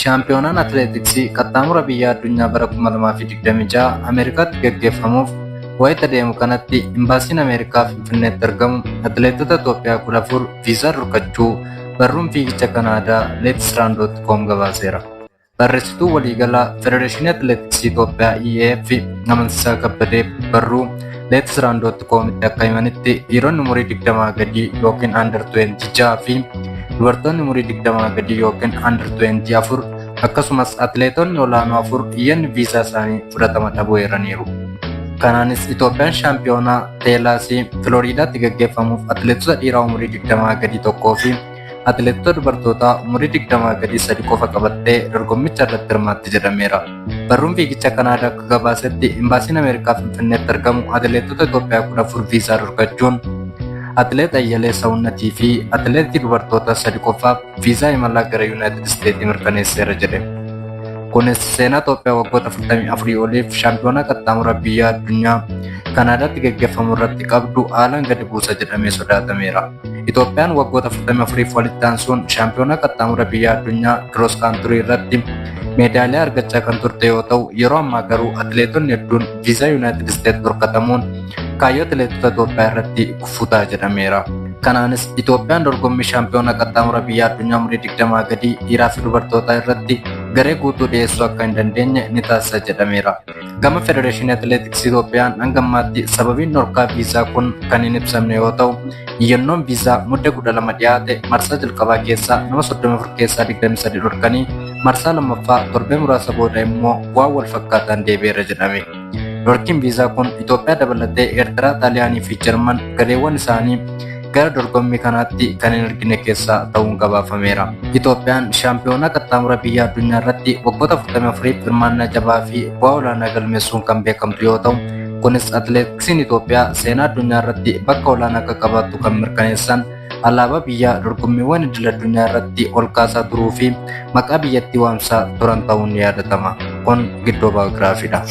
Shaampiyoonaan atileetiksii qaxxaamura biyya addunyaa bara 2026 Ameerikaatti gaggeeffamuuf wayita deemu kanatti imbaasiin Ameerikaa Finfinneetti argamu atileetota Itoophiyaa 14 viizaa dhorkachuu barruun fiigicha Kanaadaa Leetsraan.com gabaaseera. Barreessituu waliigalaa Federeeshinii Atileetiksii Itoophiyaa EAF Amansiisaa Kabbadee barruu Leetsraan.com itti akka himanitti dhiironni umurii 20 gadii yookiin under 26 fi dubartoonni umurii 20 gadii yookiin under 24 akkasumas atileetonni olaanoo 4 iyyanni viizaa isaanii fudhatama dhabuu eeraniiru. Kanaanis Itoophiyaan shaampiyoonaa teelaasii Filooriidaatti gaggeeffamuuf atileetota dhiiraa umurii 20 gadii tokkoo fi atileetota dubartootaa umurii 20 gadii 3 qofa qabattee dorgommicha irratti hirmaatti jedhameera. Barruun fiigicha Kanaadaa akka gabaasetti imbaasiin Ameerikaa Finfinneetti argamu atileetota Itoophiyaa 14 viizaa dhorkachuun atileet Ayyalee Sawunnatii fi atileetii dubartoota 3 qofaaf viizaa imalaa gara Yuunaayitid Isteetii mirkaneesseera jedhe. Kunis seenaa Itoophiyaa waggoota 44 oliif shaampiyoonaa qaxxaamura biyya addunyaa Kanaadaatti gaggeeffamu irratti qabdu haalaan gadi buusa jedhamee sodaatameera. Itoophiyaan waggoota 44 walitti aansuun shaampiyoonaa qaxxaamura biyya addunyaa kiroos kaanturii irratti meedaaliyaa argachaa kan turte yoo ta'u, yeroo ammaa garuu atileetonni hedduun viizaa Yuunaayitid Isteet dhorkatamuun kaayyoo atileetota Itoophiyaa irratti kufutaa jedhameera. Kanaanis Itoophiyaan dorgommii shaampiyoonaa qaxxaamura biyya addunyaa umurii 20 gadii dhiiraa fi dubartootaa irratti garee guutuu dhiyeessuu akka hin dandeenye ni taasisa jedhameera. Gama Federeeshinii Atileetiksii Itoophiyaan hanga ammaatti sababiin dhorkaa viizaa kun kan hin ibsamne yoo ta'u, iyyannoon viizaa muddee 12 dhiyaate marsaa jalqabaa keessaa nama 34 keessaa 23 dhorkanii marsaa lammaffaa torbee muraasa booda immoo waan wal fakkaataan deebi'eera jedhame. Dhorkiin viizaa kun Itoophiyaa dabalatee Eertiraa, Xaaliyaanii fi Jarman gareewwan isaanii gara dorgommii kanaatti kan hin argine keessaa ta'uun gabaafameera. Itoophiyaan shaampiyoonaa qaxxaamura biyya addunyaa irratti waggoota 44 hirmaannaa jabaa fi bu'aa olaanaa galmeessuun kan beekamtu yoo ta'u, kunis atileetiksiin Itoophiyaa seenaa addunyaa irratti bakka olaanaa akka qabaattu kan mirkaneessan alaabaa biyyaa dorgommiiwwan idil addunyaa irratti ol kaasaa turuu fi maqaa biyyattii waamsaa turan ta'uun ni yaadatama. Kun giddoo baayogiraafiidha.